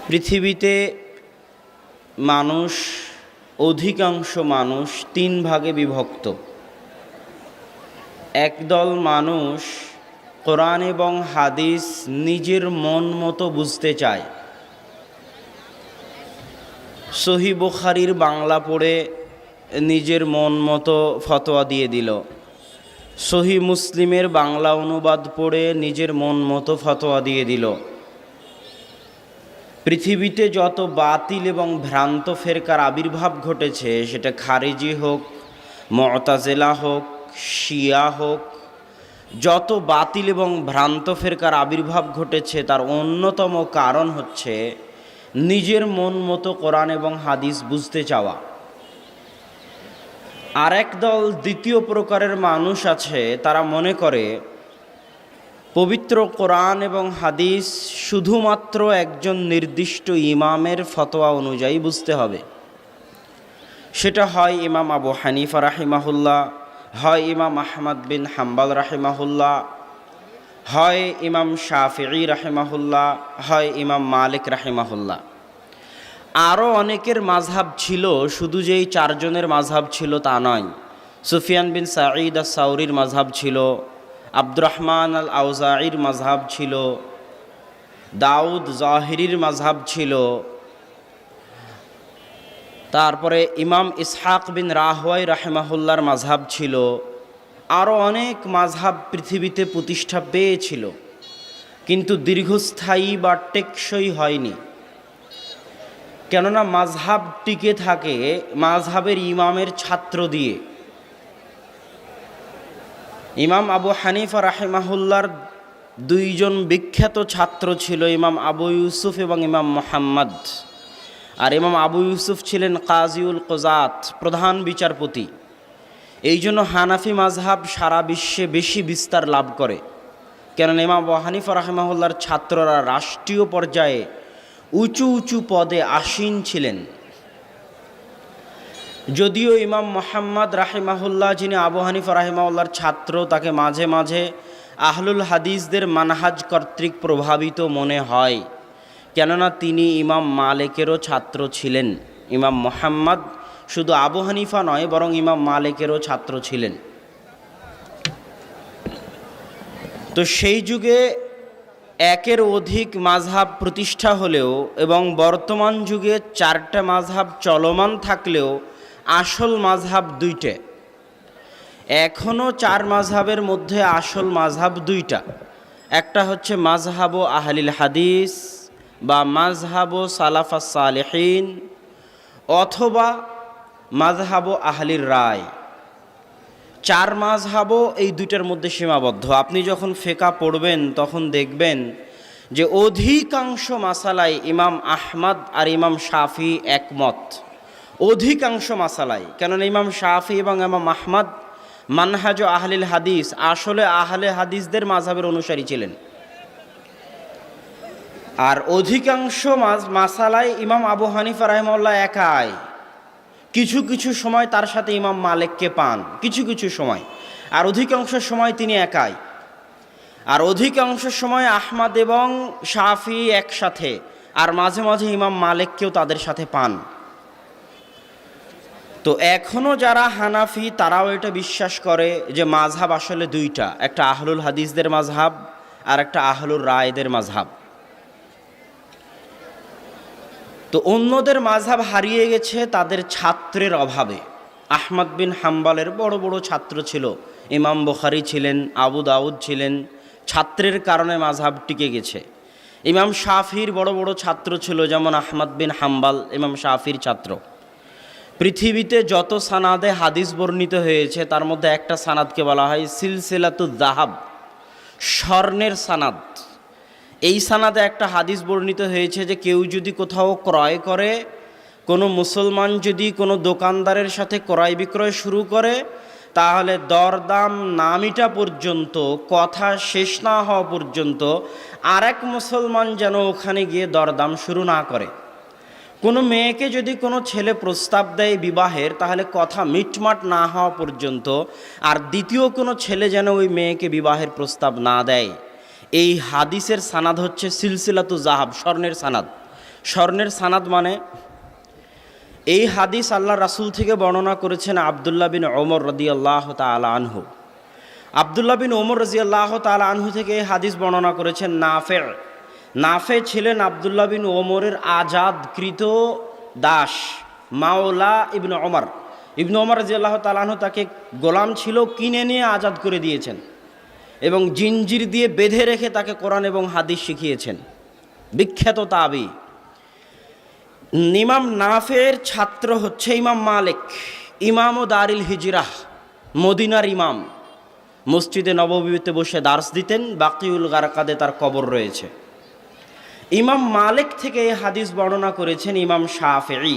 পৃথিবীতে অধিকাংশ মানুষ তিন ভাগে বিভক্ত। একদল মানুষ কোরআন এবং হাদিস নিজের মন মতো বুঝতে চায়। সহিহ বুখারীর বাংলা পড়ে নিজের মন মতো ফতোয়া দিয়ে দিল, সহিহ মুসলিমের বাংলা অনুবাদ পড়ে নিজের মন মতো ফতোয়া দিয়ে দিল। পৃথিবীতে যত বাতিল এবং ভ্রান্ত ফেরকার আবির্ভাব ঘটেছে, সেটা খারিজি হোক, মুতাজিলা হোক, শিয়া হোক, যত বাতিল এবং ভ্রান্ত ফেরকার আবির্ভাব ঘটেছে তার অন্যতম কারণ হচ্ছে নিজের মন মতো কোরআন এবং হাদিস বুঝতে চাওয়া। আরেক দল দ্বিতীয় প্রকারের মানুষ আছে, তারা মনে করে পবিত্র কোরআন এবং হাদিস শুধুমাত্র একজন নির্দিষ্ট ইমামের ফতোয়া অনুযায়ী বুঝতে হবে। সেটা হয় ইমাম আবু হানিফা রাহিমাহুল্লাহ, হয় ইমাম আহমদ বিন হাম্বল রাহিমাহুল্লাহ, হয় ইমাম শাফিঈ রাহিমাহুল্লাহ, হয় ইমাম মালিক রাহিমাহুল্লাহ। আরও অনেকের মাযহাব ছিল, শুধু যেই চারজনের মাযহাব ছিল তা নয়। সুফিয়ান বিন সাঈদ আস-সাউরির মাযহাব ছিল, আব্দুর রহমান আল আউজাঈর মাযহাব ছিল, দাউদ জাহিরির মাযহাব ছিল, তারপরে ইমাম ইসহাক বিন রাহওয়াই রাহিমাহুল্লাহর মাযহাব ছিল। আরও অনেক মাযহাব পৃথিবীতে প্রতিষ্ঠা পেয়েছিল, কিন্তু দীর্ঘস্থায়ী বা টেকসই হয়নি। কেননা মাযহাব টিকে থাকে মাযহাবের ইমামের ছাত্র দিয়ে। ইমাম আবু হানিফা রাহিমাহুল্লাহর দুইজন বিখ্যাত ছাত্র ছিল, ইমাম আবু ইউসুফ এবং ইমাম মুহাম্মদ। আর ইমাম আবু ইউসুফ ছিলেন কাজিউল কুযাত, প্রধান বিচারপতি। এই জন্য হানাফি মাযহাব সারা বিশ্বে বেশি বিস্তার লাভ করে, কেননা ইমাম আবু হানিফা রাহিমাহুল্লাহর ছাত্ররা রাষ্ট্রীয় পর্যায়ে উঁচু উঁচু পদে আসীন ছিলেন। যদিও ইমাম মুহাম্মদ রাহিমাহুল্লাহ, যিনি আবু হানিফা রাহিমাহুল্লাহর ছাত্র, তাকে মাঝে মাঝে আহলুল হাদিসদের মানহাজ কর্তৃক প্রভাবিত মনে হয়, কেননা তিনি ইমাম মালিকেরও ছাত্র ছিলেন। ইমাম মুহাম্মদ শুধু আবু হানিফা নয়, বরং ইমাম মালিকেরও ছাত্র ছিলেন। তো সেই যুগে একের অধিক মাযহাব প্রতিষ্ঠা হলেও এবং বর্তমান যুগে 4টা মাযহাব চলমান থাকলেও আসল মাযহাব 2টে। এখনও 4 মাযহাবের মধ্যে আসল মাযহাব 2টা। একটা হচ্ছে মাযহাব আহলিল হাদিস বা মাযহাব সালাফাস সালেহিন, অথবা মাযহাব আহলির রায়। 4 মাযহাবও এই 2টার মধ্যে সীমাবদ্ধ। আপনি যখন ফিকহ পড়বেন তখন দেখবেন যে অধিকাংশ মাসালায় ইমাম আহমদ আর ইমাম শাফি একমত, অধিকাংশ মাসালায়। কেননা ইমাম শাফি এবং ইমাম আহমদ মানহাজ আহলিল হাদিস, আসলে আহলে হাদিসদের মাযহাবের অনুসারী ছিলেন। আর অধিকাংশ মাসালায় ইমাম আবু হানিফা রাহিমাহুল্লাহ একাই। কিছু কিছু সময় তার সাথে ইমাম মালিককে পান, কিছু কিছু সময়, আর অধিকাংশ সময় তিনি একাই। আর অধিকাংশ সময় আহমদ এবং শাফি একসাথে, আর মাঝে মাঝে ইমাম মালিককেও তাদের সাথে পান। তো এখনও যারা হানাফি তারাও এটা বিশ্বাস করে যে মাযহাব আসলে 2টা, একটা আহলুল হাদিসদের মাযহাব আর একটা আহলুর রায়দের মাযহাব। তো অন্যদের মাযহাব হারিয়ে গেছে তাদের ছাত্রের অভাবে। আহমদ বিন হাম্বলের বড় বড় ছাত্র ছিল, ইমাম বুখারী ছিলেন, আবু দাউদ ছিলেন, ছাত্রের কারণে মাযহাব টিকে গেছে। ইমাম শাফির বড় বড় ছাত্র ছিল, যেমন আহমদ বিন হাম্বল ইমাম শাফির ছাত্র। পৃথিবীতে যত সানাদে হাদিস বর্ণিত হয়েছে তার মধ্যে একটা সানাদকে বলা হয় সিলসিলাতুয যাহাব, স্বর্ণের সানাদ। এই সানাদে একটা হাদিস বর্ণিত হয়েছে যে কেউ যদি কোথাও ক্রয় করে, কোনো মুসলমান যদি কোনো দোকানদারের সাথে ক্রয় বিক্রয় শুরু করে, তাহলে দরদাম না মিটা পর্যন্ত, কথা শেষ না হওয়া পর্যন্ত আরেক মুসলমান যেন ওখানে গিয়ে দরদাম শুরু না করে। কোনো মেয়েকে যদি কোনো ছেলে প্রস্তাব দেয় বিবাহের, তাহলে কথা মিটমাট না হওয়া পর্যন্ত আর দ্বিতীয় কোনো ছেলে যেন ওই মেয়েকে বিবাহের প্রস্তাব না দেয়। এই হাদিসের সানাদ হচ্ছে সিলসিলাতুয যাহাব, স্বর্ণের সানাদ। স্বর্ণের সানাদ মানে এই হাদিস আল্লাহ রাসূল থেকে বর্ণনা করেছেন আব্দুল্লাহ বিন ওমর রাদিয়াল্লাহু তাআলা আনহু। আব্দুল্লাহ বিন ওমর রাদিয়াল্লাহু তাআলা আনহু থেকে এই হাদিস বর্ণনা করেছেন নাফে। নাফে ছিলেন আব্দুল্লাহ বিন ওমরের আজাদকৃত দাস, মাওলা ইবনে ওমর। ইবনে ওমর রাদিয়াল্লাহু তাআলা আনহু তাকে গোলাম ছিল, কিনে নিয়ে আজাদ করে দিয়েছেন এবং জিঞ্জির দিয়ে বেঁধে রেখে তাকে কোরআন এবং হাদিস শিখিয়েছেন। বিখ্যাত তাবী। ইমাম নাফের ছাত্র হচ্ছে ইমাম মালিক, ইমাম ও দারিল হিজরাহ, মদিনার ইমাম। মসজিদে নববীতে বসে দার্স দিতেন, বাকিউল গারকাদে তার কবর রয়েছে। ইমাম মালিক থেকে এই হাদিস বর্ণনা করেছেন ইমাম শাফিঈ,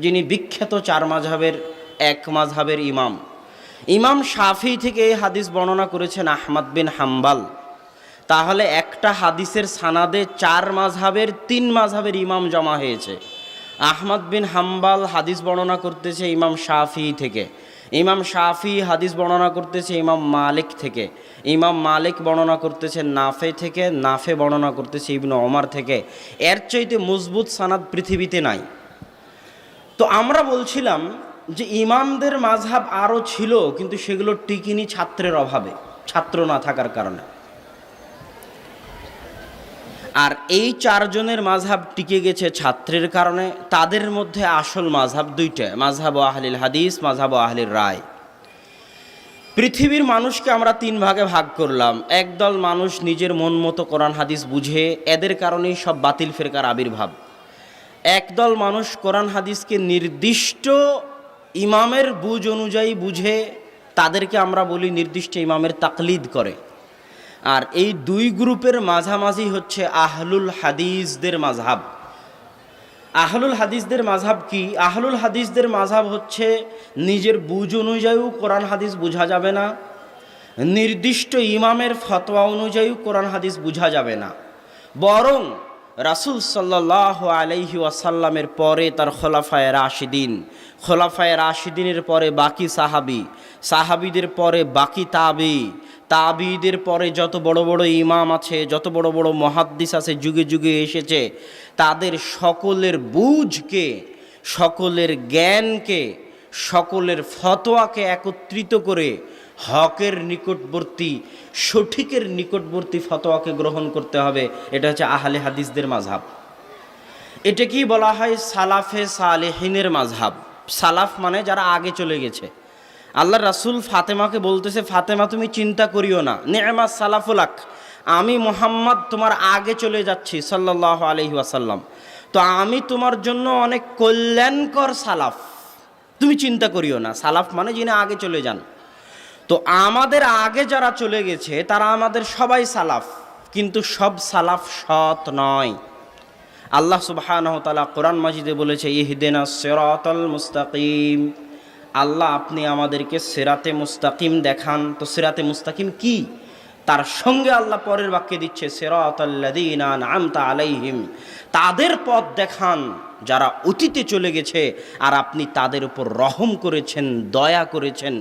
যিনি বিখ্যাত চার মাযহাবের এক মাযহাবের ইমাম। ইমাম শাফিঈ থেকে এই হাদিস বর্ণনা করেছেন আহমদ বিন হাম্বাল। তাহলে একটা হাদিসের সানাদে চার মাযহাবের তিন মাযহাবের ইমাম জমা হয়েছে। আহমদ বিন হাম্বাল হাদিস বর্ণনা করতেছে ইমাম শাফিঈ থেকে, ইমাম শাফিঈ হাদিস বর্ণনা করতেছে ইমাম মালিক থেকে, ইমাম মালিক বর্ণনা করতেছে নাফে থেকে, নাফে বর্ণনা করতেছে ইবনে ওমর থেকে। এর চাইতে মজবুত সানাদ পৃথিবীতে নাই। তো আমরা বলছিলাম যে ইমামদের মাযহাব আরও ছিল, কিন্তু সেগুলো টিকিনি ছাত্রের অভাবে, ছাত্র না থাকার কারণে। আর এই চারজনের মাযহাব টিকে গেছে ছাত্রের কারণে। তাদের মধ্যে আসল মাযহাব দুইটা, মাযহাব আহলিল হাদিস, মাযহাব আহলির রায়। পৃথিবীর মানুষকে আমরা তিন ভাগে ভাগ করলাম। একদল মানুষ নিজের মন মতো কোরআন হাদিস বুঝে, এদের কারণেই সব বাতিল ফিরকার আবির্ভাব। একদল মানুষ কোরআন হাদিসকে নির্দিষ্ট ইমামের বুঝ অনুযায়ী বুঝে, তাদেরকে আমরা বলি নির্দিষ্ট ইমামের তাকলিদ করে। আর এই দুই গ্রুপের মাঝামাঝি হচ্ছে আহলুল হাদিসদের মাযহাব। আহলুল হাদিসদের মাযহাব কি? আহলুল হাদিসদের মাযহাব হচ্ছে নিজের বুঝ অনুযায়ীও কোরআন হাদিস বোঝা যাবে না, নির্দিষ্ট ইমামের ফতোয়া অনুযায়ীও কোরআন হাদিস বোঝা যাবে না, বরং রাসূল সাল্লাল্লাহু আলাইহি ওয়াসাল্লামের পরে তার খোলাফায়ে রাশিদিন, খোলাফায়ে রাশিদিনের পরে বাকি সাহাবী, সাহাবীদের পরে বাকি তাবী, তাবীদের পরে যত বড় বড় ইমাম আছে, যত বড় বড় মুহাদ্দিস আছে, যুগে যুগে এসেছে, তাদের সকলের বুঝকে, সকলের জ্ঞানকে, সকলের ফতোয়াকে একত্রিত করে হকের নিকটবর্তী, সঠিকের নিকটবর্তী ফতোয়াকে গ্রহণ করতে হবে। এটা হচ্ছে আহলে হাদিসদের মাযহাব। এটা কি বলা হয়? সালাফে সালেহিনের মাযহাব। সালাফ মানে যারা আগে চলে গেছে। আল্লাহ রাসূল ফাতেমাকে বলতেছে, ফাতেমা তুমি চিন্তা করিও না, নি'মা সালাফুলাক, আমি মুহাম্মদ তোমার আগে চলে যাচ্ছি সাল্লাল্লাহু আলাইহি ওয়াসাল্লাম, তো আমি তোমার জন্য অনেক কল্যাণকর সালাফ, তুমি চিন্তা করিও না। সালাফ মানে যিনি আগে চলে যান। তো আমাদের আগে যারা চলে গেছে তারা আমাদের সবাই সালাফ, কিন্তু সব সালাফ সৎ নয়। আল্লাহ সুবহানাহু ওয়া তাআলা কোরআন মাজিদে বলেছে ইহদিনাস সিরাতাল মুস্তাকিম। আল্লাহ আপনি আমাদেরকে সিরাতে মুস্তাকিম দেখান। তো সিরাতে মুস্তাকিম কি? তার সঙ্গে আল্লাহ পরের বাক্যে দিচ্ছে সিরাতাল্লাযীনা আনআমতা আলাইহিম, তাদের পথ দেখান যারা অতীতে চলে গেছে, আর আপনি তাদের উপর রহম করেছেন, দয়া করেছেন,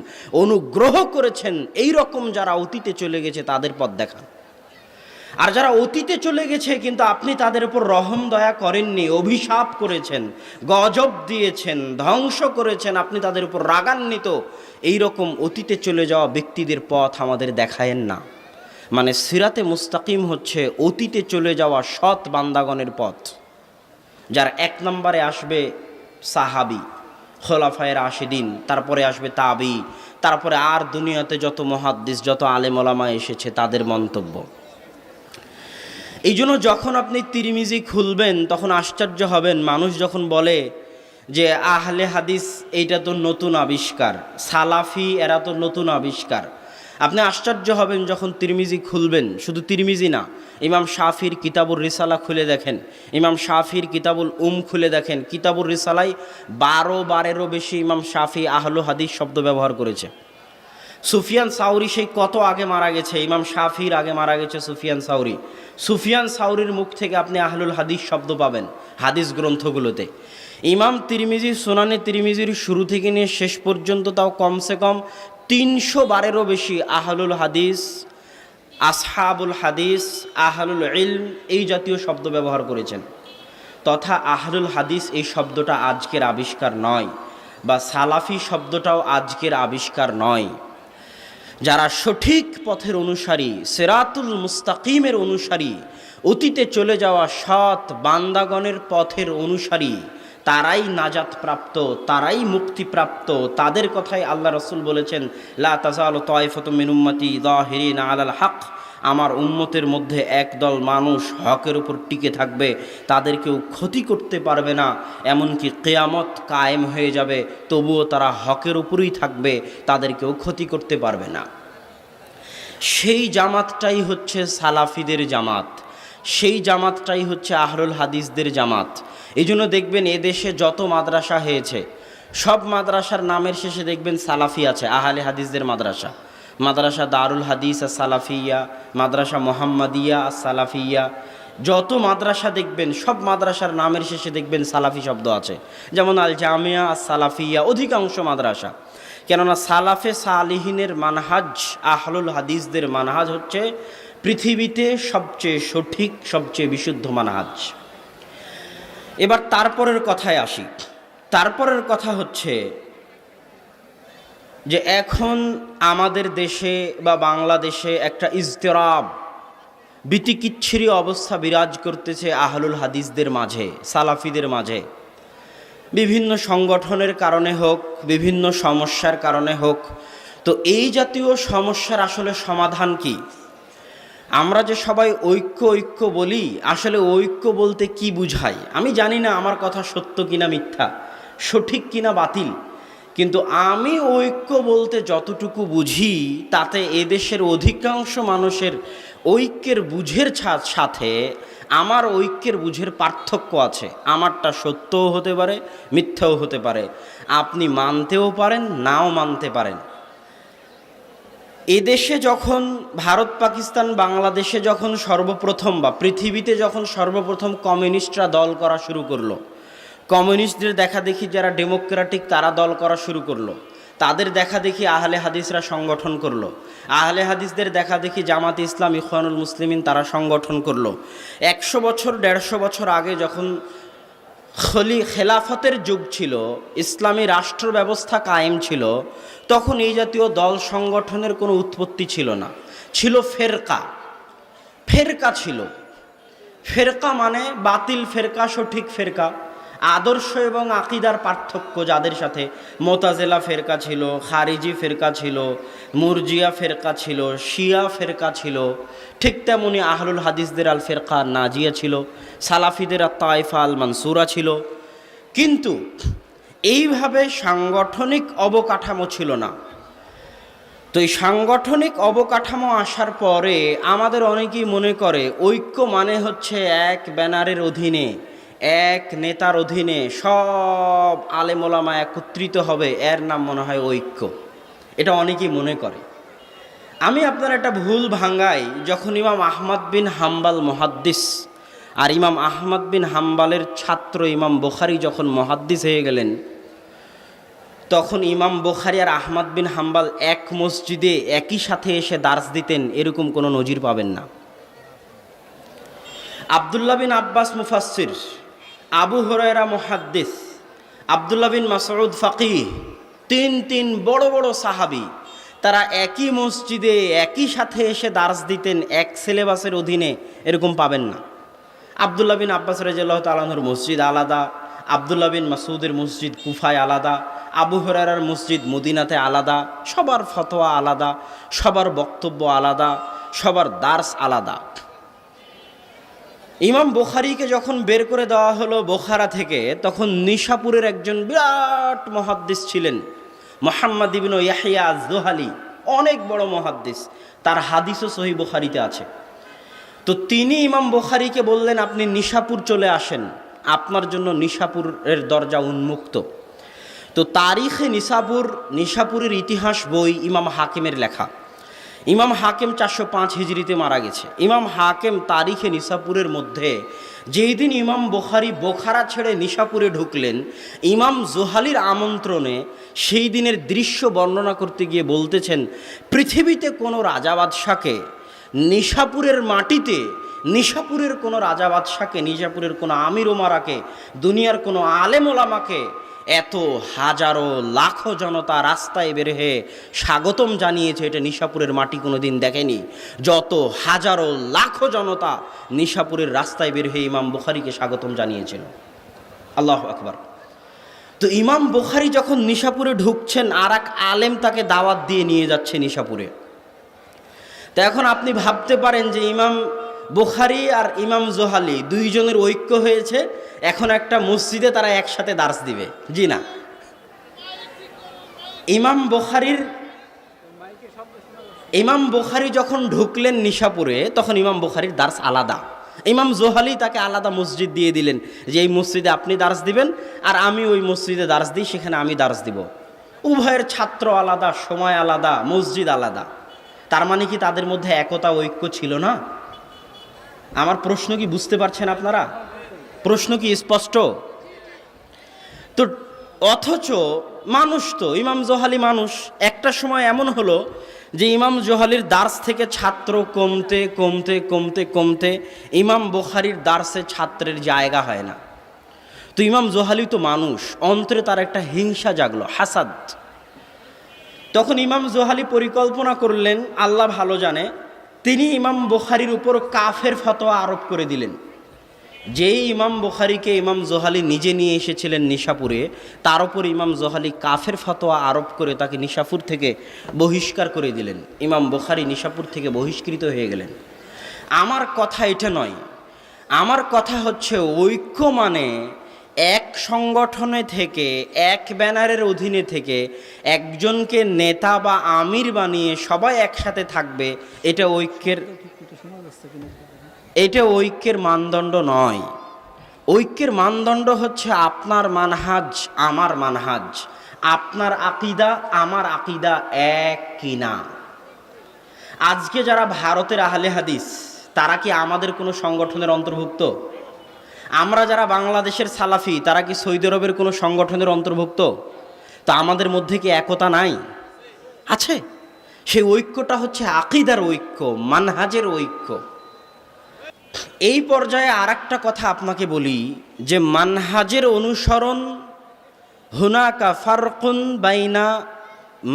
অনুগ্রহ করেছেন। এই রকম যারা অতীতে চলে গেছে তাদের পথ দেখান। আর যারা অতীতে চলে গেছে কিন্তু আপনি তাদের উপর রহম দয়া করেননি, অভিশাপ করেছেন, গজব দিয়েছেন, ধ্বংস করেছেন, আপনি তাদের উপর রাগান্বিত, এই রকম অতীতে চলে যাওয়া ব্যক্তিদের পথ আমাদের দেখায়েন না। মানে সিরাতে মুস্তাকিম হচ্ছে অতীতে চলে যাওয়া সৎ বান্দাগণের পথ। যার এক নম্বরে আসবে সাহাবী, খোলাফায়ে রাশিদিন, তারপরে আসবে তাবী, তারপরে আর দুনিয়াতে যত মুহাদ্দিস, যত আলেম ওলামা এসেছে তাদের মন্তব্য। এই জন্য যখন আপনি তিরমিজি খুলবেন তখন আশ্চর্য হবেন, মানুষ যখন বলে যে আহলে হাদিস এইটা তো নতুন আবিষ্কার, সালাফি এরা তো নতুন আবিষ্কার। আপনি আশ্চর্য হবেন যখন তিরমিজি খুলবেন। শুধু তিরমিজি না, ইমাম শাফির কিতাবুর রিসালা খুলে দেখেন, ইমাম শাফির কিতাবুল খুলে দেখেন। কিতাবুর রিসালায় 12বারেরও বেশি ইমাম শাফি আহলু হাদিস শব্দ ব্যবহার করেছে। সুফিয়ান সাউরি সেই কত আগে মারা গেছে, ইমাম শাফির আগে মারা গেছে সুফিয়ান সাউরি। সুফিয়ান সাউরির মুখ থেকে আপনি আহলুল হাদিস শব্দ পাবেন হাদিস গ্রন্থগুলোতে। ইমাম তিরমিজি, সুনানে তিরমিজির শুরু থেকে নিয়ে শেষ পর্যন্ত তাও কমসে কম 300বারেরও বেশি আহলুল হাদিস, আসহাবুল হাদিস, আহলুল ইলম এই জাতীয় শব্দ ব্যবহার করেছেন। তো তথা আহলুল হাদিস এই শব্দটা আজকের আবিষ্কার নয়, বা সালাফি শব্দটাও আজকের আবিষ্কার নয়। যারা সঠিক পথের অনুসারী, সিরাতুল মুস্তাকিমের অনুসারী, অতীতে চলে যাওয়া সৎ বান্দাগণের পথের অনুসারী, তারাই নাজাত প্রাপ্ত, তারাই মুক্তিপ্রাপ্ত। তাদের কথাই আল্লাহ রসুল বলেছেন, লা তাজালু তায়ফাতুম মিন উম্মতি যাহিরিনা আলাল হক, আমার উম্মতের মধ্যে একদল মানুষ হকের উপর টিকে থাকবে, তাদের কেউ ক্ষতি করতে পারবে না, এমনকি কিয়ামত কায়েম হয়ে যাবে, তবুও তারা হকের উপরই থাকবে, তাদের কেউ ক্ষতি করতে পারবে না। সেই জামাতটাই হচ্ছে সালাফিদের জামাত, সেই জামাতটাই হচ্ছে আহলুল হাদিসদের জামাত। এই জন্য দেখবেন এদেশে যত মাদ্রাসা হয়েছে, সব মাদ্রাসার নামের শেষে দেখবেন সালাফি আছে, আহলে হাদিসদের মাদ্রাসা। মাদ্রাসা দারুল হাদিস আর সালাফিয়া, মাদ্রাসা মোহাম্মদিয়া আর সালাফিয়া, যত মাদ্রাসা দেখবেন সব মাদ্রাসার নামের শেষে দেখবেন সালাফি শব্দ আছে। যেমন আল জামিয়া আর সালাফিয়া, অধিকাংশ মাদ্রাসা। কেননা সালাফে সালিহিনের মানহাজ, আহলুল হাদিসদের মানহাজ হচ্ছে পৃথিবীতে সবচেয়ে সঠিক, সবচেয়ে বিশুদ্ধ মানহাজ। এবার তারপরের কথায় আসি। তারপরের কথা হচ্ছে যে এখন আমাদের দেশে বা বাংলাদেশে একটা ইজতিরাব, বিতিকিচ্ছিরি অবস্থা বিরাজ করতেছে আহলুল হাদিসদের মাঝে, সালাফিদের মাঝে। বিভিন্ন সংগঠনের কারণে হোক, বিভিন্ন সমস্যার কারণে হোক। তো এই জাতীয় সমস্যার আসলে সমাধান কি? আমরা যে সবাই ঐক্য ঐক্য বলি, আসলে ঐক্য বলতে কি বুঝায় আমি জানি না, আমার কথা সত্য কিনা মিথ্যা, সঠিক কিনা বাতিল। কিন্তু আমি ঐক্য বলতে যতটুকু বুঝি, তাতে এদেশের অধিকাংশ মানুষের ঐক্যের বুঝের সাথে আমার ঐক্যের বুঝের পার্থক্য আছে। আমারটা সত্যও হতে পারে, মিথ্যাও হতে পারে, আপনি মানতেও পারেন, নাও মানতে পারেন। এদেশে যখন ভারত, পাকিস্তান, বাংলাদেশে যখন সর্বপ্রথম বা পৃথিবীতে যখন সর্বপ্রথম কমিউনিস্টরা দল করা শুরু করলো, কমিউনিস্টদের দেখা দেখি যারা ডেমোক্রেটিক তারা দল করা শুরু করলো, তাদের দেখা দেখি আহলে হাদিসরা সংগঠন করলো, আহলে হাদিসদের দেখা দেখি জামাত ইসলাম, ইখওয়ানুল মুসলিমিন তারা সংগঠন করলো। 100 বছর 150 বছর আগে যখন খেলাফতের যুগ ছিল, ইসলামী রাষ্ট্র ব্যবস্থা কায়েম ছিল, তখন এই জাতীয় দল সংগঠনের কোনো উৎপত্তি ছিল না। ছিল ফেরকা, ফেরকা ছিল। ফেরকা মানে বাতিল ফেরকা, সঠিক ফেরকা, আদর্শ এবং আকিদার পার্থক্য। যাদের সাথে মোতাজেলা ফেরকা ছিল, খারিজি ফেরকা ছিল, মুরজিয়া ফেরকা ছিল, শিয়া ফেরকা ছিল, ঠিক তেমনি আহলুল হাদিসদের আল ফেরকা নাজিয়া ছিল, সালাফিদের আত তায়েফা আল মানসুরা ছিল। কিন্তু এইভাবে সাংগঠনিক অবকাঠামো ছিল না। তো এই সাংগঠনিক অবকাঠামো আসার পরে আমাদের অনেকেই মনে করে ঐক্য মানে হচ্ছে এক ব্যানারের অধীনে, এক নেতার অধীনে সব আলেম ওলামা একত্রিত হবে, এর নাম মনে হয় ঐক্য। এটা অনেকেই মনে করে। আমি আপনার একটা ভুল ভাঙ্গাই। যখন ইমাম আহমদ বিন হাম্বাল মুহাদ্দিস, আর ইমাম আহমদ বিন হাম্বালের ছাত্র ইমাম বুখারী যখন মুহাদ্দিস হয়ে গেলেন, তখন ইমাম বুখারী আর আহমদ বিন হাম্বাল এক মসজিদে একই সাথে এসে দার্স দিতেন, এরকম কোনো নজির পাবেন না। আবদুল্লাহ বিন আব্বাস মুফাসসির, আবু হুরায়রা মুহাদ্দিস, আবদুল্লাহ বিন মাসউদ ফাকিহ, তিন বড় বড় সাহাবী, তারা একই মসজিদে একই সাথে এসে দার্স দিতেন, এক সিলেবাসের অধীনে, এরকম পাবেন না। আবদুল্লাহ বিন আব্বাস রাদিয়াল্লাহু তাআলা আনহুর মসজিদ আলাদা, আবদুল্লাহ বিন মাসউদের মসজিদ কুফায় আলাদা, আবু হুরায়রার মসজিদ মদিনাতে আলাদা, সবার ফতোয়া আলাদা, সবার বক্তব্য আলাদা, সবার দার্স আলাদা। ইমাম বুখারীকে যখন বের করে দেওয়া হলো বোখারা থেকে, তখন নিশাপুরের একজন বিরাট মুহাদ্দিস ছিলেন মুহাম্মদ ইবনে ইয়াহইয়া আজ-যুহালি, অনেক বড় মুহাদ্দিস, তার হাদিসও সহিহ বুখারীতে আছে। তো তিনি ইমাম বুখারীকে বললেন, আপনি নিশাপুর চলে আসেন, আপনার জন্য নিশাপুরের দরজা উন্মুক্ত। তো তারিখে নিশাপুরের ইতিহাস বই ইমাম হাকিমের লেখা। ইমাম হাকিম 405 হিজরিতে মারা গেছে। ইমাম হাকিম তারিখে নিশাপুরের মধ্যে যেই দিন ইমাম বুখারী বোখারা ছেড়ে নিশাপুরে ঢুকলেন, ইমাম যুহালির আমন্ত্রণে, সেই দিনের দৃশ্য বর্ণনা করতে গিয়ে বলতেছেন, পৃথিবীতে কোনো রাজা বাদশাকে নিশাপুরের মাটিতে নিশাপুরের কোনো রাজা বাদশাকে, নিশাপুরের কোনো আমির ওমারাকে, দুনিয়ার কোনো আলেম ওলামাকে এত হাজারো লাখো জনতা রাস্তায় বের হয়ে স্বাগতম জানিয়েছে, এটা নিশাপুরের মাটি কোনো দিন দেখেনি। যত হাজারো লাখো জনতা নিশাপুরের রাস্তায় বের হয়ে ইমাম বুখারীকে স্বাগতম জানিয়েছিল। আল্লাহু আকবার। তো ইমাম বুখারী যখন নিশাপুরে ঢুকছেন, আর এক আলেম তাকে দাওয়াত দিয়ে নিয়ে যাচ্ছে নিশাপুরে। তো এখন আপনি ভাবতে পারেন যে ইমাম বুখারী আর ইমাম জোহালি দুইজনের ঐক্য হয়েছে, এখন একটা মসজিদে তারা একসাথে দার্স দিবে। জি না, ইমাম বুখারী যখন ঢুকলেন নিশাপুরে, তখন ইমাম বুখারীর দার্স আলাদা। ইমাম জোহালি তাকে আলাদা মসজিদ দিয়ে দিলেন যে এই মসজিদে আপনি দার্স দিবেন, আর আমি ওই মসজিদে দার্স দিই, সেখানে আমি দার্স দিব। উভয়ের ছাত্র আলাদা, সময় আলাদা, মসজিদ আলাদা। তার মানে কি তাদের মধ্যে একতা ঐক্য ছিল না? আমার প্রশ্ন কি বুঝতে পারছেন আপনারা? প্রশ্ন কি স্পষ্ট? তো অথচ মানুষ তো, ইমাম জোহালি মানুষ, একটা সময় এমন হলো যে ইমাম জোহালির দার্স থেকে ছাত্র কমতে কমতে কমতে কমতে ইমাম বুখারীর দার্সে ছাত্রের জায়গা হয় না। তো ইমাম জোহালি তো মানুষ, অন্তরে তার একটা হিংসা জাগলো, হাসাদ। তখন ইমাম জোহালি পরিকল্পনা করলেন, আল্লাহ ভালো জানে, তিনি ইমাম বুখারীর উপর কাফের ফতোয়া আরোপ করে দিলেন। যেই ইমাম বুখারীকে ইমাম জোহালি নিজে নিয়ে এসেছিলেন নিশাপুরে, তার উপর ইমাম জোহালি কাফের ফতোয়া আরোপ করে তাকে নিশাপুর থেকে বহিষ্কার করে দিলেন। ইমাম বুখারী নিশাপুর থেকে বহিষ্কৃত হয়ে গেলেন। আমার কথা এটা নয়, আমার কথা হচ্ছে ঐক্য মানে এক সংগঠনে থেকে, এক ব্যানারের অধীনে থেকে একজনকে নেতা বা আমির বানিয়ে সবাই একসাথে থাকবে, এটা ঐক্যের মানদণ্ড নয়। ঐক্যের মানদণ্ড হচ্ছে আপনার মানহাজ আমার মানহাজ, আপনার আকিদা আমার আকিদা এক কিনা। আজকে যারা ভারতের আহলে হাদিস, তারা কি আমাদের কোনো সংগঠনের অন্তর্ভুক্ত? আমরা যারা বাংলাদেশের সালাফি, তারা কি সৌদি আরবের কোনো সংগঠনের অন্তর্ভুক্ত? তা আমাদের মধ্যে কি একতা নাই? আছে। সেই ঐক্যটা হচ্ছে আকিদার ঐক্য, মানহাজের ঐক্য। এই পর্যায়ে আর একটা কথা আপনাকে বলি যে মানহাজের অনুসরণ, হুনাকা ফারকুন বাইনা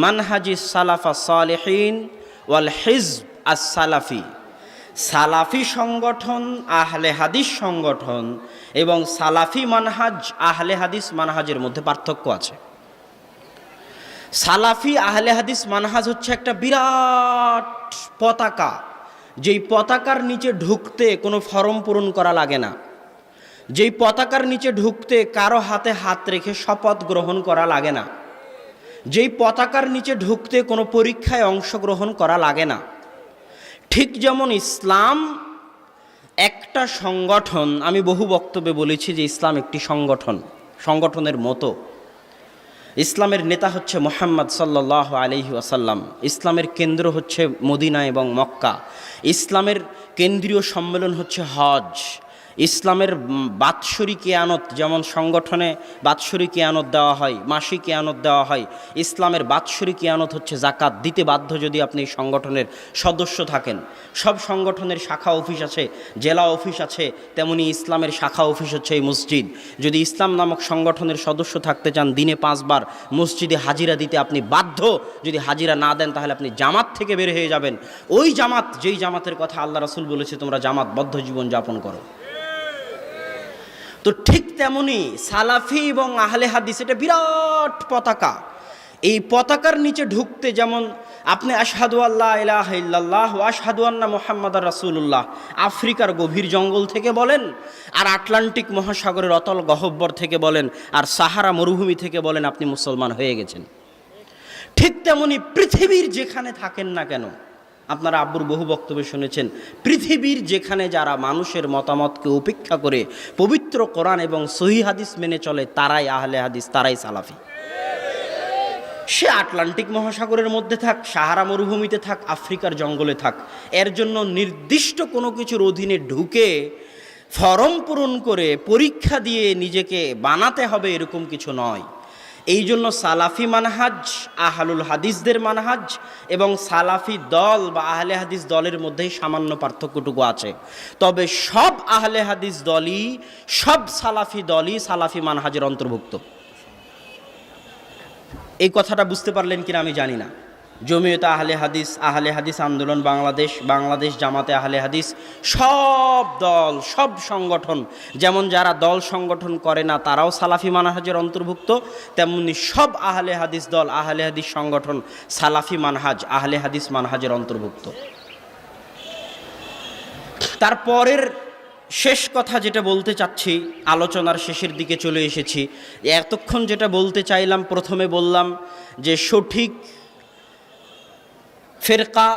মানহাজি সালাফা সালেহিন ওয়াল হিজব আস সালাফি। সালাফি সংগঠন, আহলে হাদিস সংগঠন এবং সালাফি মানহাজ, আহলে হাদিস মানহাজের মধ্যে পার্থক্য আছে। সালাফি আহলে হাদিস মানহাজ হচ্ছে একটা বিরাট পতাকা, যেই পতাকার নিচে ঢুকতে কোনো ফরম পূরণ করা লাগে না, যেই পতাকার নিচে ঢুকতে কারো হাতে হাত রেখে শপথ গ্রহণ করা লাগে না, যেই পতাকার নিচে ঢুকতে কোনো পরীক্ষায় অংশগ্রহণ করা লাগে না। ঠিক যেমন ইসলাম একটা সংগঠন, আমি বহু বক্তব্যে বলেছি যে ইসলাম একটি সংগঠনের মতো। ইসলামের নেতা হচ্ছে মুহাম্মদ সাল্লাল্লাহু আলাইহি ওয়াসাল্লাম, ইসলামের কেন্দ্র হচ্ছে মদিনা এবং মক্কা, ইসলামের কেন্দ্রীয় সম্মেলন হচ্ছে হজ, ইসলামের বাৎসরিক কিয়ানত, যেমন সংগঠনে বাৎসরিক কিয়ানত দেওয়া হয়, মাসিক কিয়ানত দেওয়া হয়, ইসলামের বাৎসরিক কিয়ানত হচ্ছে জাকাত দিতে বাধ্য যদি আপনি সংগঠনের সদস্য থাকেন। সব সংগঠনের শাখা অফিস আছে, জেলা অফিস আছে, তেমনি ইসলামের শাখা অফিস হচ্ছে এই মসজিদ। যদি ইসলাম নামক সংগঠনের সদস্য থাকতে চান, দিনে 5 বার মসজিদে হাজিরা দিতে আপনি বাধ্য। যদি হাজিরা না দেন তাহলে আপনি জামাত থেকে বের হয়ে যাবেন। ওই জামাত, যেই জামাতের কথা আল্লাহ রাসূল বলেছে তোমরা জামাতবদ্ধ জীবন যাপন করো। তো ঠিক তেমনি সালাফি এবং আহলে হাদিস এটা বিরাট পতাকা। এই পতাকার নিচে ঢুকতে যেমন আপনি আশহাদু আল্লা ইলাহা ইল্লাল্লাহ ওয়া আশহাদু আন্না মুহাম্মাদার রাসূলুল্লাহ আফ্রিকার গভীর জঙ্গল থেকে বলেন, আর আটলান্টিক মহাসাগরের অতল গহ্বর থেকে বলেন, আর সাহারা মরুভূমি থেকে বলেন, আপনি মুসলমান হয়ে গেছেন। ঠিক তেমনি পৃথিবীর যেখানে থাকেন না কেন, আপনারা আব্বুর বহু বক্তব্য শুনেছেন, পৃথিবীর যেখানে যারা মানুষের মতামতকে উপেক্ষা করে পবিত্র কোরআন এবং সহিহ হাদিস মেনে চলে, তারাই আহলে হাদিস, তারাই সালাফি। সে আটলান্টিক মহাসাগরের মধ্যে থাক, সাহারা মরুভূমিতে থাক, আফ্রিকার জঙ্গলে থাক, এর জন্য নির্দিষ্ট কোনো কিছুর অধীনে ঢুকে ফরম পূরণ করে পরীক্ষা দিয়ে নিজেকে বানাতে হবে এরকম কিছু নয়। এই জন্য সালাফি মানহাজ, আহলুল হাদিসদের মানহাজ এবং সালাফি দল বা আহলে হাদিস দলের মধ্যেই সামান্য পার্থক্যটুকু আছে। তবে সব আহলে হাদিস দলই, সব সালাফি দলই সালাফি মানহাজের অন্তর্ভুক্ত। এই কথাটা বুঝতে পারলেন কিনা আমি জানি না। জমিয়তে আহলে হাদিস আন্দোলন বাংলাদেশ, বাংলাদেশ জামাতে আহলে হাদিস, সব দল, সব সংগঠন, যেমন যারা দল সংগঠন করে না তারাও সালাফি মানহাজের অন্তর্ভুক্ত, তেমনি সব আহলে হাদিস দল, আহলে হাদিস সংগঠন সালাফি মানহাজ, আহলে হাদিস মানহাজের অন্তর্ভুক্ত। তারপরের শেষ কথা যেটা বলতে চাচ্ছি, আলোচনার শেষের দিকে চলে এসেছি। এতক্ষণ যেটা বলতে চাইলাম, প্রথমে বললাম যে সঠিক ফেরকা,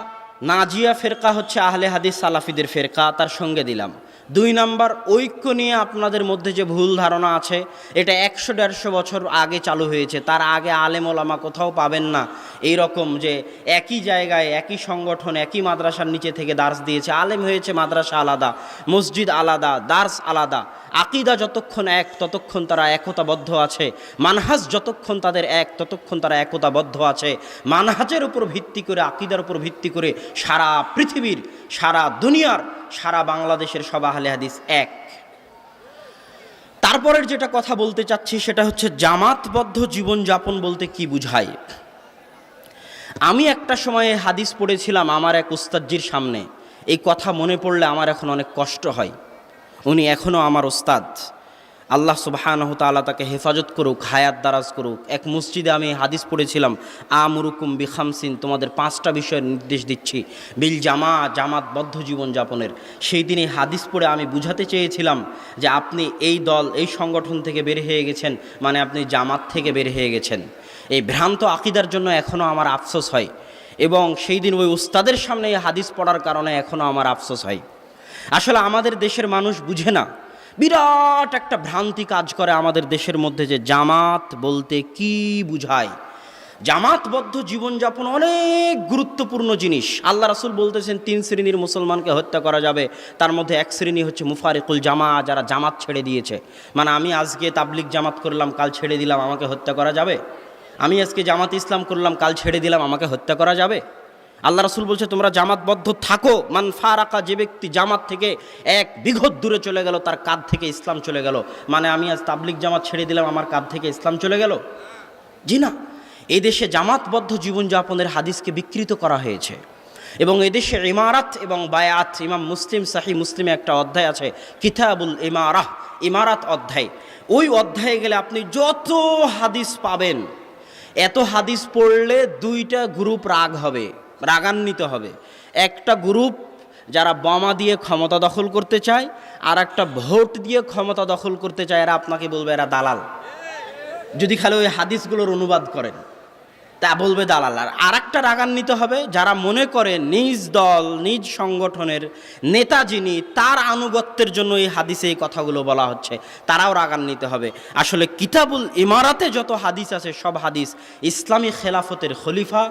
নাজিয়া ফেরকা হচ্ছে আহলে হাদিস সালাফিদের ফেরকা, তার সঙ্গে দিলাম। 2 নাম্বার, ঐক্য নিয়ে আপনাদের মধ্যে যে ভুল ধারণা আছে, এটা 100-150 বছর আগে চালু হয়েছে। তার আগে আলেম ওলামা কোথাও পাবেন না এই রকম যে একই জায়গায়, একই সংগঠন, একই মাদ্রাসার নিচে থেকে দার্স দিয়েছে। আলেম হয়েছে মাদ্রাসা আলাদা, মসজিদ আলাদা, দার্স আলাদা। আকিদা যতক্ষণ এক ততক্ষণ তারা একতাবদ্ধ আছে, মানহাজ যতক্ষণ তাদের এক ততক্ষণ তারা একতাবদ্ধ আছে। মানহাজের উপর ভিত্তি করে, আকিদার উপর ভিত্তি করে সারা পৃথিবীর, সারা দুনিয়ার, সারা বাংলাদেশের সব আহলে হাদিস এক। তারপরের যেটা কথা বলতে চাচ্ছি সেটা হচ্ছে জামাতবদ্ধ জীবনযাপন বলতে কি বুঝায়। আমি একটা সময়ে হাদিস পড়েছিলাম আমার এক উস্তাদজির সামনে। এই কথা মনে পড়লে আমার এখন অনেক কষ্ট হয়। উনি এখনও আমার ওস্তাদ, আল্লাহ সুবহানাহু তাআলা তাকে হেফাজত করুক, হায়াত দারাজ করুক। এক মসজিদে আমি হাদিস পড়েছিলাম, আমুরুকুম বিখামসিন, তোমাদের 5টা বিষয়ের নির্দেশ দিচ্ছি, বিল জামাতবদ্ধ জীবনযাপনের। সেই দিনে হাদিস পড়ে আমি বুঝাতে চেয়েছিলাম যে আপনি এই দল, এই সংগঠন থেকে বের হয়ে গেছেন, মানে আপনি জামাত থেকে বের হয়ে গেছেন। এই ভ্রান্ত আকিদার জন্য এখনও আমার আফসোস হয়, এবং সেই দিন ওই উস্তাদের সামনে এই হাদিস পড়ার কারণে এখনও আমার আফসোস হয়। আসলে আমাদের দেশের মানুষ বুঝে না, বিরাট একটা ভ্রান্তি কাজ করে আমাদের দেশের মধ্যে যে জামাত বলতে কি বুঝায়। জামাতবদ্ধ জীবনযাপন অনেক গুরুত্বপূর্ণ জিনিস। আল্লাহ রাসূল বলতেছেন 3 শ্রেণীর মুসলমানকে হত্যা করা যাবে, তার মধ্যে এক শ্রেণী হচ্ছে মুফারিকুল জামা, যারা জামাত ছেড়ে দিয়েছে। মানে আমি আজকে তাবলিগ জামাত করলাম, কাল ছেড়ে দিলাম, আমাকে হত্যা করা যাবে? আমি আজকে জামাত ইসলাম করলাম, কাল ছেড়ে দিলাম, আমাকে হত্যা করা যাবে? আল্লাহ রাসূল বলছে তোমরা জামাতবদ্ধ থাকো। মান ফারাকা, যে ব্যক্তি জামাত থেকে 1 বিঘত দূরে চলে গেল, তার কাঁধ থেকে ইসলাম চলে গেল। মানে আমি আজ তাবলিগ জামাত ছেড়ে দিলাম, আমার কাঁধ থেকে ইসলাম চলে গেল? জি না। এই দেশে জামাতবদ্ধ জীবনযাপনের হাদিসকে বিকৃত করা হয়েছে, এবং এদেশে ইমারাত এবং বায়াত, ইমাম মুসলিম সহিহ মুসলিমে একটা অধ্যায় আছে, কিতাবুল ইমারাহ, ইমারাত অধ্যায়। ওই অধ্যায়ে গেলে আপনি যত হাদিস পাবেন, এত হাদিস পড়লে 2টা গ্রুপ রাগান্বিত হবে। একটা গ্রুপ যারা বোমা দিয়ে ক্ষমতা দখল করতে চায়, আর একটা ভোট দিয়ে ক্ষমতা দখল করতে চায়। এরা আপনাকে বলবে এরা দালাল, যদি খালি ওই হাদিসগুলোর অনুবাদ করেন, তা বলবে দালাল। আর একটা রাগান্বিত হবে যারা মনে করে নিজ দল, নিজ সংগঠনের নেতা যিনি, তার আনুগত্যের জন্য এই হাদিসে এই কথাগুলো বলা হচ্ছে, তারাও রাগান্বিত হবে। আসলে কিতাবুল ইমারাতে যত হাদিস আছে, সব হাদিস ইসলামী খেলাফতের খলিফা,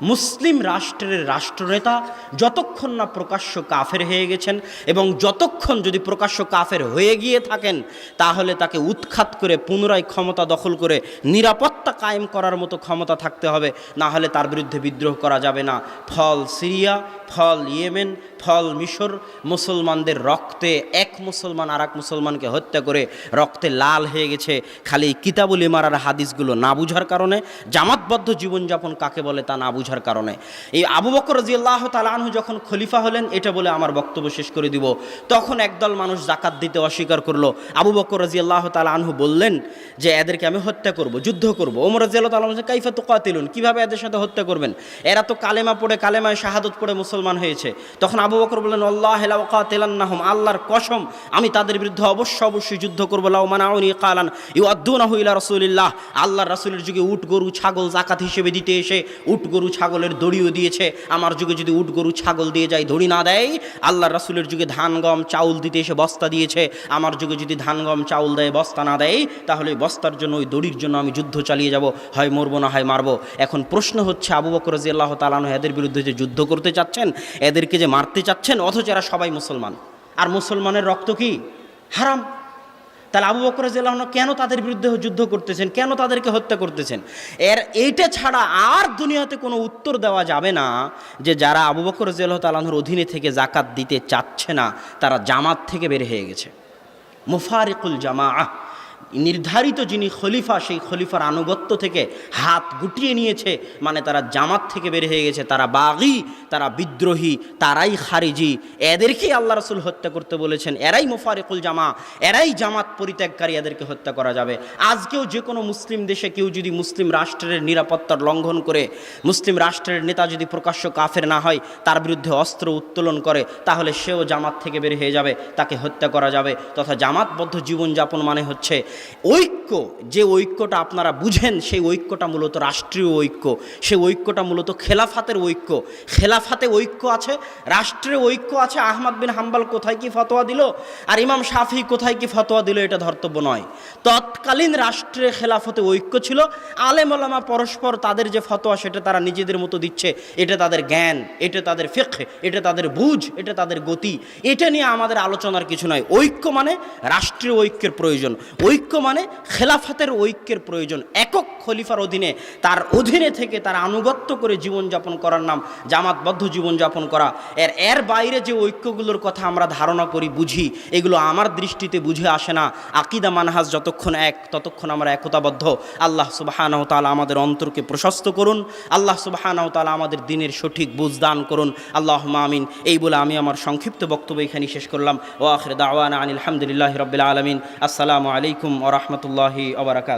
মুসলিম রাষ্ট্রের রাষ্ট্রনেতা যতক্ষণ না প্রকাশ্য কাফের হয়ে গেছেন, এবং যতক্ষণ যদি প্রকাশ্য কাফের হয়ে গিয়ে থাকেন, তাহলে তাকে উৎখাত করে পুনরায় ক্ষমতা দখল করে নিরাপত্তা কায়েম করার মতো ক্ষমতা থাকতে হবে, না হলে তার বিরুদ্ধে বিদ্রোহ করা যাবে না। ফল সিরিয়া, ফল ইয়েমেন, ফল মিশর, মুসলমানদের রক্তে এক মুসলমান আর এক মুসলমানকে হত্যা করে রক্তে লাল হয়ে গেছে, খালি কিতাবুল ইমারার হাদিসগুলো না বুঝার কারণে। জামাতবদ্ধ জীবনযাপন কাকে বলে তা না বুঝার কারণে। এই আবু বকর রাদিয়াল্লাহু তাআলা আনহু যখন খলিফা হলেন, এটা বলে আমার বক্তব্য শেষ করে দিব, তখন একদল মানুষ যাকাত দিতে অস্বীকার করলো। আবু বকর রাদিয়াল্লাহু তাআলা আনহু বললেন যে এদেরকে আমি হত্যা করব, যুদ্ধ করব। ওমর রাদিয়াল্লাহু তাআলা বললেন কাইফা তুকাতিলুন, কিভাবে এদের সাথে হত্যা করবেন? এরা তো কালেমা পড়ে, কালেমায় শাহাদত পড়ে মুসলমান হয়েছে। তখন আবু বকর বললেন আল্লাহ লা উকাতিলান্নাহুম, আল্লাহর কসম আমি তাদের বিরুদ্ধে অবশ্যই যুদ্ধ করব। লাউ মানাউনি কালান ইউআদ্দুনাহু ইলা রাসূলিল্লাহ, আল্লাহর রাসূলের যুগে উট গরু ছাগল যাকাত হিসেবে দিতে এসে উট গরু ছাগলের দড়িও দিয়েছে। আমার যুগে যদি উট গরু ছাগল দিয়ে যায়, দড়ি না দেয়, আল্লাহর রাসূলের যুগে ধান গম চাউল দিতে এসে বস্তা দিয়েছে। আমার যুগে যদি ধান গম চাউল দেয়, বস্তা না দেয়, তাহলে ওই বস্তার জন্য, ওই দড়ির জন্য আমি যুদ্ধ চালিয়ে যাব, হয় মরবো না হয় মারবো। এখন প্রশ্ন হচ্ছে আবু বকর রাদিয়াল্লাহু তাআলা আনহু এদের বিরুদ্ধে যে যুদ্ধ করতে চাচ্ছেন, এদেরকে যে মারতে চাচ্ছেন, অথচ এরা সবাই মুসলমান, আর মুসলমানের রক্ত কি হারাম। তাহলে আবু বকর রাদিয়াল্লাহু আনহু কেন তাদের বিরুদ্ধে যুদ্ধ করতেছেন, কেন তাদেরকে হত্যা করতেছেন? এইটা ছাড়া আর দুনিয়াতে কোনো উত্তর দেওয়া যাবে না যে যারা আবু বকর রাদিয়াল্লাহু তাআলা আনহুর অধীনে থেকে জাকাত দিতে চাচ্ছে না তারা জামাত থেকে বের হয়ে গেছে। মুফারিকুল জামাআহ, নির্ধারিত যিনি খলিফা সেই খলিফার আনুগত্য থেকে হাত গুটিয়ে নিয়েছে, মানে তারা জামাত থেকে বের হয়ে গেছে। তারা বাগী, তারা বিদ্রোহী, তারাই খারিজি, এদেরকেই আল্লাহ রাসূল হত্যা করতে বলেছেন। এরাই মুফারিকুল জামা, এরাই জামাত পরিত্যাগকারী, এদেরকে হত্যা করা যাবে। আজকেও যে কোনো মুসলিম দেশে কেউ যদি মুসলিম রাষ্ট্রের নিরাপত্তার লঙ্ঘন করে, মুসলিম রাষ্ট্রের নেতা যদি প্রকাশ্য কাফের না হয়, তার বিরুদ্ধে অস্ত্র উত্তোলন করে, তাহলে সেও জামাত থেকে বের হয়ে যাবে, তাকে হত্যা করা যাবে। তথা জামাতবদ্ধ জীবনযাপন মানে হচ্ছে ঐক্য। যে ঐক্যটা আপনারা বুঝেন সেই ঐক্যটা মূলত রাষ্ট্রীয় ঐক্য, সেই ঐক্যটা মূলত খেলাফাতের ঐক্য। খেলাফাতে ঐক্য আছে, রাষ্ট্রীয় ঐক্য আছে। আহমদ বিন হাম্বল কোথায় কি ফতোয়া দিল আর ইমাম শাফি কোথায় কি ফতোয়া দিল এটা ধর্তব্য নয়। তৎকালীন রাষ্ট্রে খেলাফতে ঐক্য ছিল। আলেম ওলামা পরস্পর তাদের যে ফতোয়া সেটা তারা নিজেদের মতো দিচ্ছে, এটা তাদের জ্ঞান, এটা তাদের ফিকহ, এটা তাদের বুঝ, এটা তাদের গতি, এটা নিয়ে আমাদের আলোচনার কিছু নয়। ঐক্য মানে রাষ্ট্রীয় ঐক্যের প্রয়োজন, ঐক্য মানে খেলাফতের ঐক্যের প্রয়োজন। একক খলিফার অধীনে, তার অধীনে থেকে তার আনুগত্য করে জীবনযাপন করার নাম জামাতবদ্ধ জীবনযাপন করা। এর বাইরে যে ঐক্যগুলোর কথা আমরা ধারণা করি, বুঝি, এগুলো আমার দৃষ্টিতে বুঝে আসে না। আকিদা মানহাজ যতক্ষণ এক, ততক্ষণ আমরা একতাবদ্ধ। আল্লাহ সুবহানাহু ওয়া তাআলা আমাদের অন্তরকে প্রশস্ত করুন। আল্লাহ সুবহানাহু ওয়া তাআলা আমাদের দিনের সঠিক বুঝ দান করুন। আল্লাহুম্মা আমিন। এই বলে আমি আমার সংক্ষিপ্ত বক্তব্য এখানে শেষ করলাম। ওয়া আখিরু দাওয়ানা আনিল হামদুলিল্লাহি রাব্বিল আলামিন। আসসালামু আলাইকুম ওয়া রাহমাতুল্লাহি ওয়া বারাকাতুহু।